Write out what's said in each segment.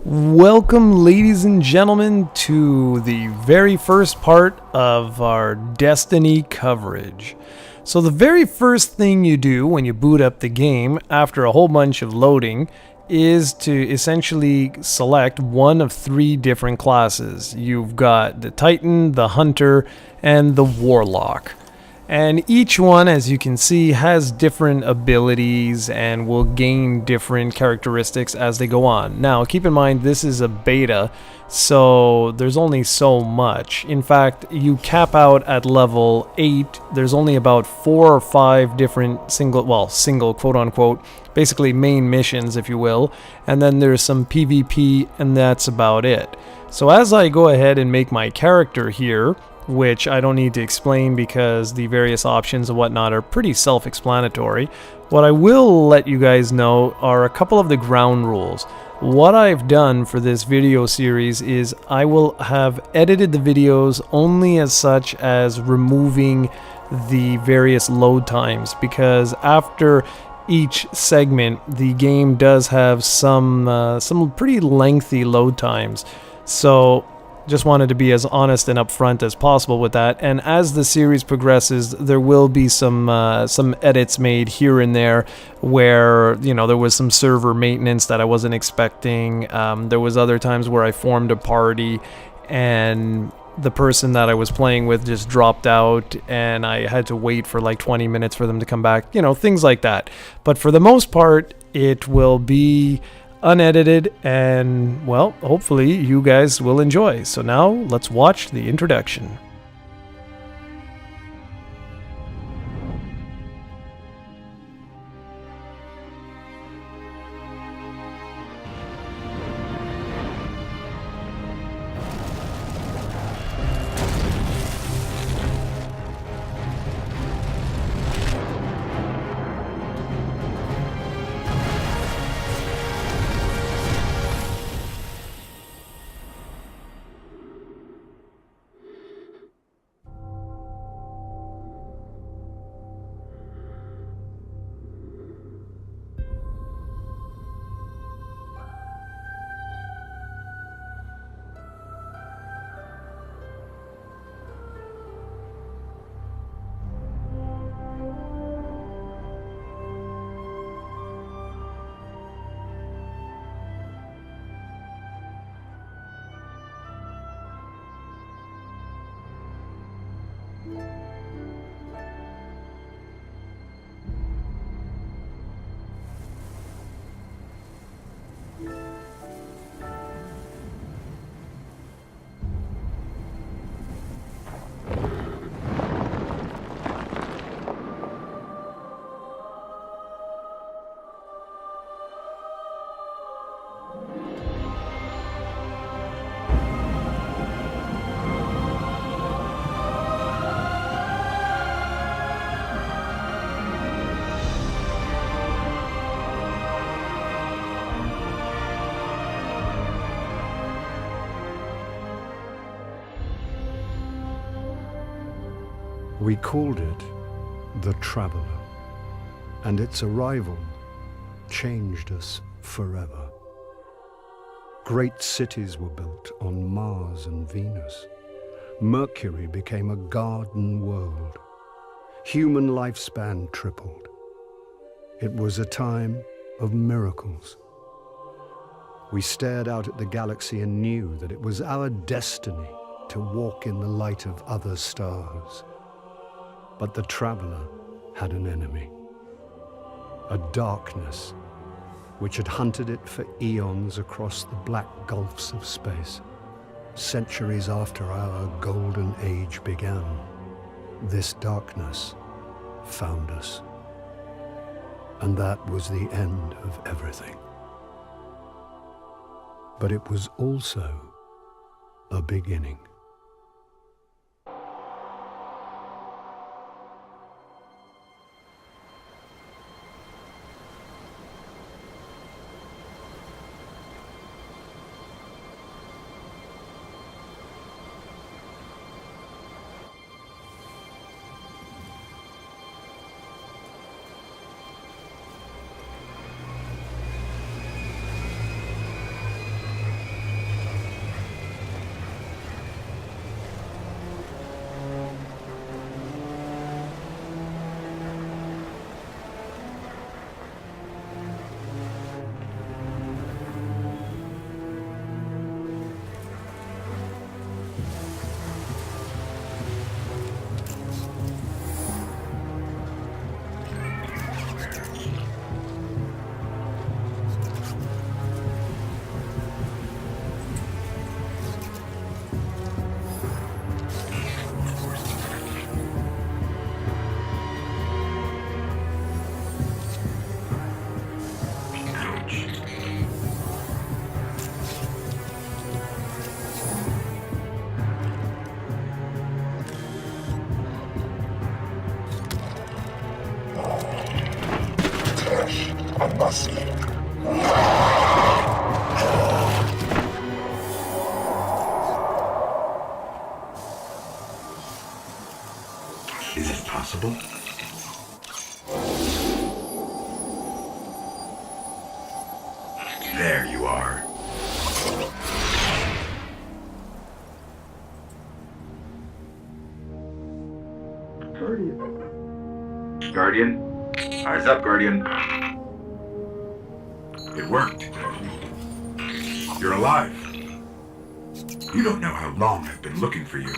Welcome, ladies and gentlemen, to the very first part of our Destiny coverage. So the very first thing you do when you boot up the game after a whole bunch of loading is to essentially select one of three different classes. You've got the Titan, the Hunter, and the Warlock. And each one, as you can see, has different abilities and will gain different characteristics as they go on. Now, keep in mind, this is a beta, so there's only so much. In fact, you cap out at level 8. There's only about 4 or 5 different single quote-unquote, basically main missions, if you will. And then there's some PvP, and that's about it. So as I go ahead and make my character here, which I don't need to explain because the various options and whatnot are pretty self-explanatory. What I will let you guys know are a couple of the ground rules. What I've done for this video series is I will have edited the videos only as such as removing the various load times, because after each segment the game does have some pretty lengthy load times. So just wanted to be as honest and upfront as possible with that. And as the series progresses, there will be some edits made here and there where, you know, there was some server maintenance that I wasn't expecting. There was other times where I formed a party and the person that I was playing with just dropped out and I had to wait for like 20 minutes for them to come back. You know, things like that. But for the most part, it will be unedited, and well, hopefully you guys will enjoy. So now let's watch the introduction. We called it the Traveler, and its arrival changed us forever. Great cities were built on Mars and Venus. Mercury became a garden world. Human lifespan tripled. It was a time of miracles. We stared out at the galaxy and knew that it was our destiny to walk in the light of other stars. But the Traveler had an enemy, a darkness which had hunted it for eons across the black gulfs of space. Centuries after our golden age began, this darkness found us. And that was the end of everything. But it was also a beginning. Is it possible? There you are. Guardian? Eyes up, Guardian. It worked. You're alive. You don't know how long I've been looking for you.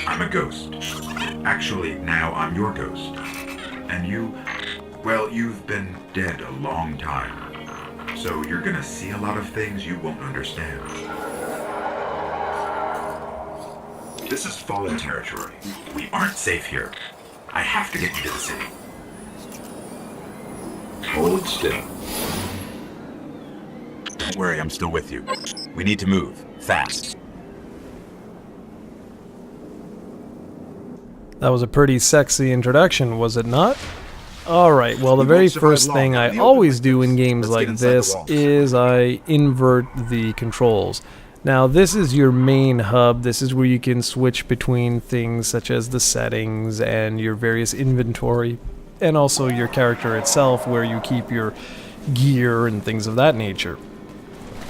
I'm a ghost. Actually, now I'm your ghost. And you, well, you've been dead a long time. So you're gonna see a lot of things you won't understand. This is fallen territory. We aren't safe here. I have to get you to the city. Hold still. Don't worry, I'm still with you. We need to move. Fast. That was a pretty sexy introduction, was it not? Alright, well the very first thing I always do in games like this is I invert the controls. Now this is your main hub, this is where you can switch between things such as the settings and your various inventory, and also your character itself where you keep your gear and things of that nature.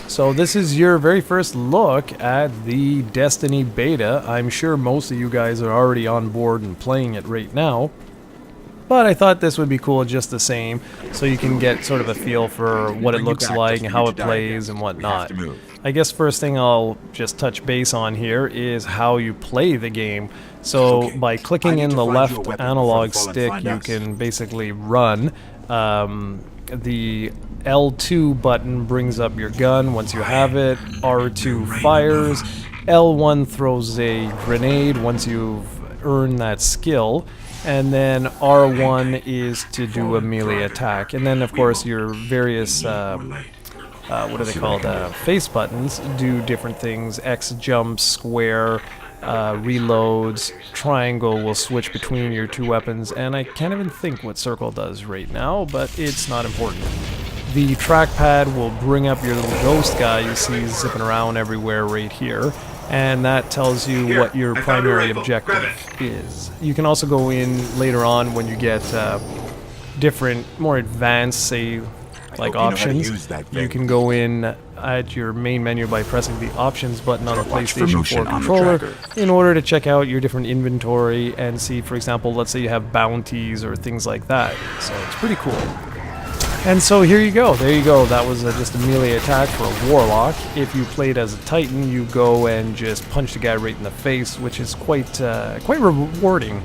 So this is your very first look at the Destiny beta. I'm sure most of you guys are already on board and playing it right now, but I thought this would be cool just the same, so you can get sort of a feel for what it looks like and how it plays and whatnot. I guess first thing I'll just touch base on here is how you play the game. So by clicking in the left analog stick, you can basically run. The L2 button brings up your gun once you have it, R2 fires, L1 throws a grenade once you've earned that skill, and then R1 is to do a melee attack. And then of course your various, what are they called, face buttons do different things. X jumps, square, reloads, triangle will switch between your two weapons, and I can't even think what circle does right now, but it's not important. The trackpad will bring up your little ghost guy you see zipping around everywhere right here, and that tells you what your primary objective is. You can also go in later on when you get different, more advanced, say, like options. You can go in at your main menu by pressing the options button on the PlayStation 4 controller in order to check out your different inventory and see, for example, let's say you have bounties or things like that. So it's pretty cool. And so here you go, there you go, that was just a melee attack for a warlock. If you played as a titan, you go and just punch the guy right in the face, which is quite rewarding.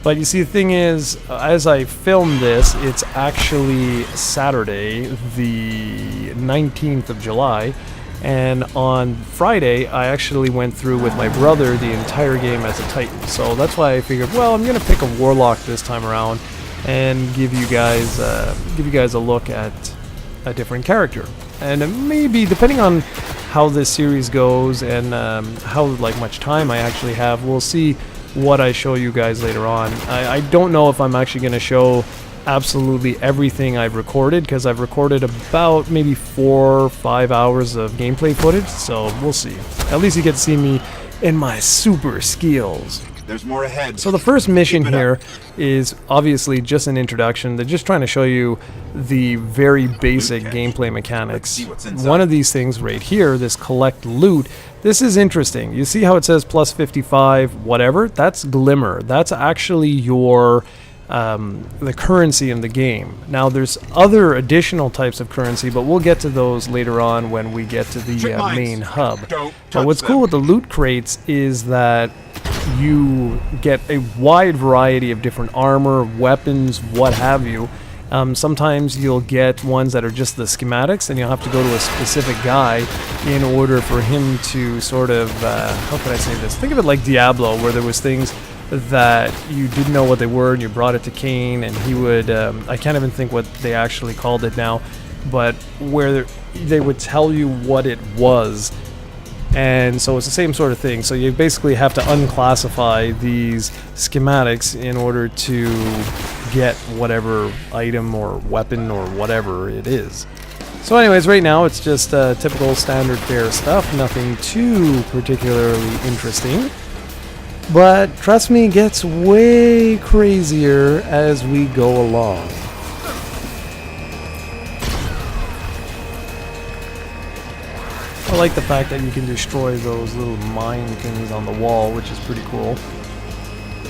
But you see, the thing is, as I film this, it's actually Saturday, the 19th of July, and on Friday, I actually went through with my brother the entire game as a Titan. So that's why I figured, well, I'm going to pick a Warlock this time around and give you guys a look at a different character. And maybe, depending on how this series goes and how much time I actually have, we'll see what I show you guys later on. I don't know if I'm actually going to show absolutely everything I've recorded, because I've recorded about maybe 4 or 5 hours of gameplay footage, so we'll see. At least you get to see me in my super skills. There's more ahead. So the first mission here is obviously just an introduction. They're just trying to show you the very basic gameplay mechanics. One of these things right here, this collect loot, this is interesting. You see how it says plus 55 whatever? That's Glimmer. That's actually your the currency in the game. Now there's other additional types of currency, but we'll get to those later on when we get to the main hub. But what's cool with the loot crates is that you get a wide variety of different armor, weapons, what have you. Sometimes you'll get ones that are just the schematics, and you'll have to go to a specific guy in order for him to sort of, how can I say this? Think of it like Diablo, where there was things that you didn't know what they were, and you brought it to Cain, and he would, I can't even think what they actually called it now, but where they would tell you what it was. And so it's the same sort of thing. So you basically have to unclassify these schematics in order to get whatever item or weapon or whatever it is. So anyways, right now it's just typical standard fare stuff, nothing too particularly interesting. But trust me, it gets way crazier as we go along. I like the fact that you can destroy those little mine things on the wall, which is pretty cool.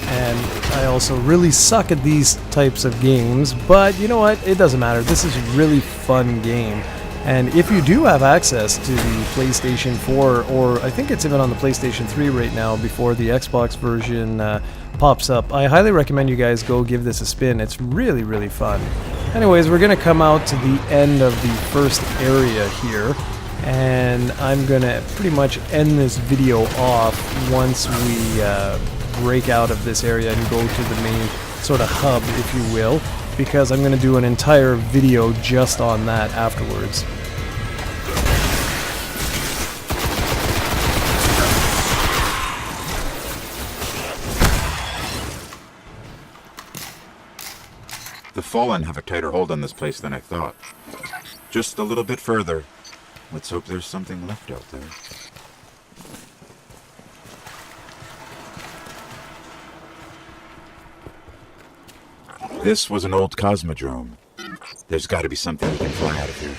And I also really suck at these types of games, but you know what? It doesn't matter. This is a really fun game. And if you do have access to the PlayStation 4, or I think it's even on the PlayStation 3 right now before the Xbox version pops up, I highly recommend you guys go give this a spin. It's really, really fun. Anyways, we're going to come out to the end of the first area here. And I'm going to pretty much end this video off once we break out of this area and go to the main sort of hub, if you will, because I'm going to do an entire video just on that afterwards. The Fallen have a tighter hold on this place than I thought. Just a little bit further. Let's hope there's something left out there. This was an old cosmodrome. There's got to be something we can fly out of here.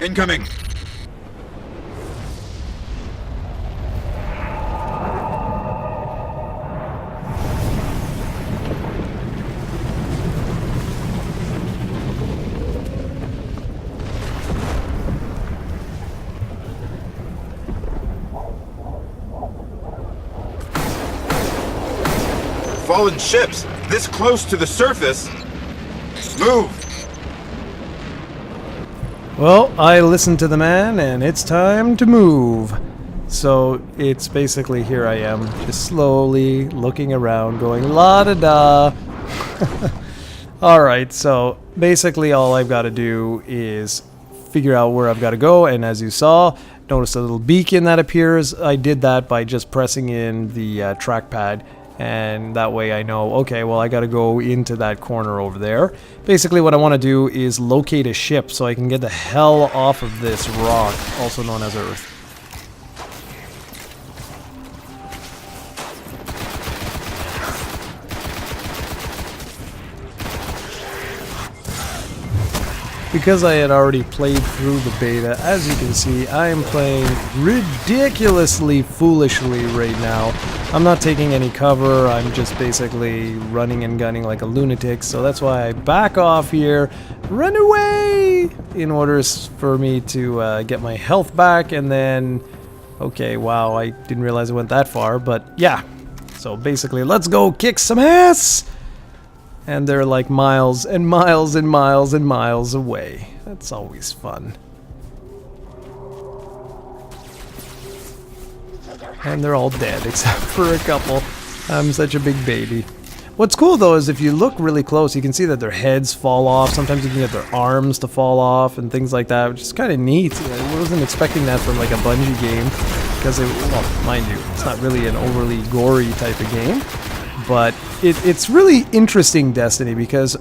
Incoming! Fallen ships, this close to the surface. Move! Well, I listened to the man, and it's time to move. So it's basically, here I am, just slowly looking around, going la-da-da. Alright, so basically all I've got to do is figure out where I've got to go, and as you saw, notice a little beacon that appears. I did that by just pressing in the trackpad. And that way I know, okay, well I gotta go into that corner over there. Basically what I want to do is locate a ship so I can get the hell off of this rock, also known as Earth. Because I had already played through the beta, as you can see, I am playing ridiculously foolishly right now. I'm not taking any cover, I'm just basically running and gunning like a lunatic, so that's why I back off here, run away, in order for me to get my health back, and then, okay, wow, I didn't realize it went that far, but yeah. So basically, let's go kick some ass! And they're like miles and miles and miles and miles away. That's always fun. And they're all dead except for a couple. I'm such a big baby. What's cool though is if you look really close, you can see that their heads fall off. Sometimes you can get their arms to fall off and things like that, which is kind of neat. I wasn't expecting that from like a Bungie game because, well, mind you, it's not really an overly gory type of game. But it's really interesting, Destiny, because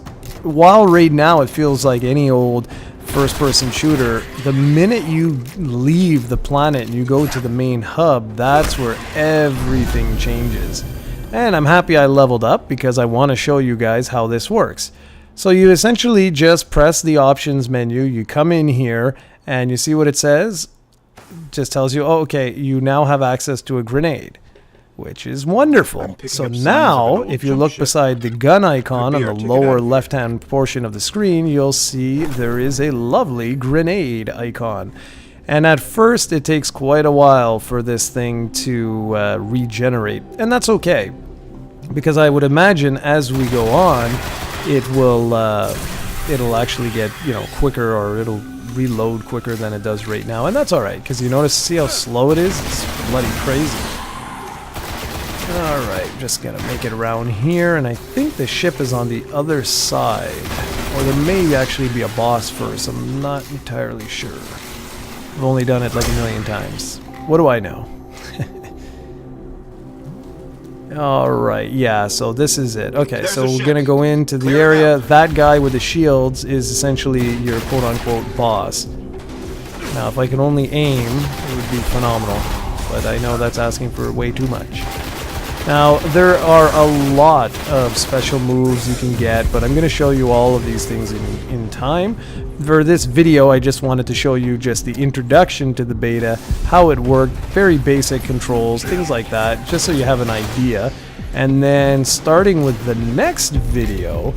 while right now it feels like any old first-person shooter, the minute you leave the planet and you go to the main hub, that's where everything changes. And I'm happy I leveled up because I want to show you guys how this works. So you essentially just press the options menu, you come in here, and you see what it says? It just tells you, oh, okay, you now have access to a grenade. Which is wonderful. So now, if you look beside the gun icon on the lower left-hand portion of the screen, you'll see there is a lovely grenade icon. And at first, it takes quite a while for this thing to regenerate. And that's okay. Because I would imagine as we go on, it will it'll actually get, you know, quicker, or it'll reload quicker than it does right now. And that's alright, because you notice, see how slow it is? It's bloody crazy. Alright, just gonna make it around here, and I think the ship is on the other side. Or there may actually be a boss first, I'm not entirely sure. I've only done it like a million times. What do I know? Alright, yeah, so this is it. Okay, There's so a we're ship. gonna go into the Clear it area. out. That guy with the shields is essentially your quote-unquote boss. Now, if I could only aim, it would be phenomenal. But I know that's asking for way too much. Now, there are a lot of special moves you can get, but I'm going to show you all of these things in time. For this video, I just wanted to show you just the introduction to the beta, how it worked, very basic controls, things like that, just so you have an idea. And then starting with the next video,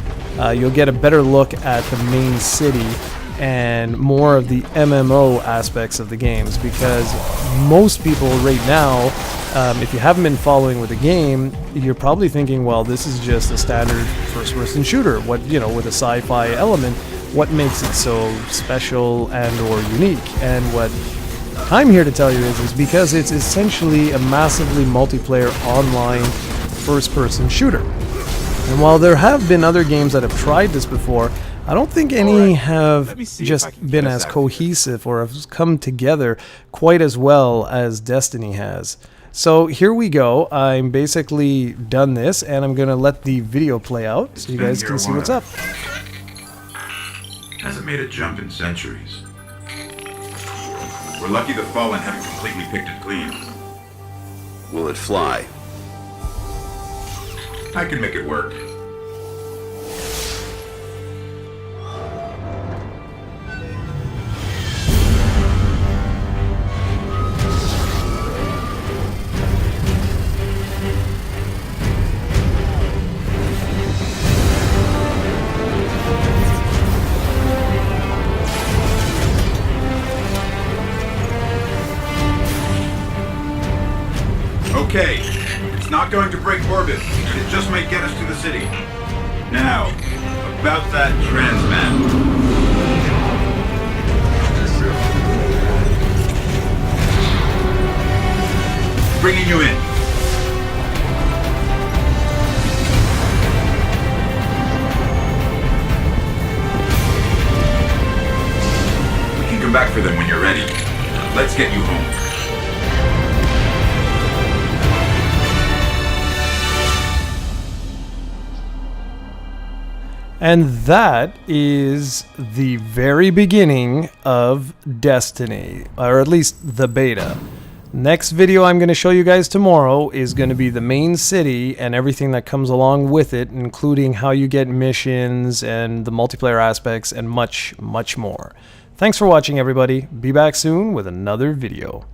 you'll get a better look at the main city and more of the MMO aspects of the games, because most people right now, if you haven't been following with the game, you're probably thinking, well, this is just a standard first-person shooter. What, you know, with a sci-fi element, what makes it so special and or unique? And what I'm here to tell you is because it's essentially a massively multiplayer online first-person shooter. And while there have been other games that have tried this before, I don't think any have just been as cohesive or have come together quite as well as Destiny has. So here we go. I'm basically done this, and I'm going to let the video play out so you guys can see what's up. Hasn't made a jump in centuries. We're lucky the Fallen haven't completely picked it clean. Will it fly? I can make it work. Okay, it's not going to break orbit. It just might get us to the city. Now, about that transmat. Bringing you in. We can come back for them when you're ready. Let's get you home. And that is the very beginning of Destiny, or at least the beta. Next video I'm going to show you guys tomorrow is going to be the main city and everything that comes along with it, including how you get missions and the multiplayer aspects and much, much more. Thanks for watching, everybody. Be back soon with another video.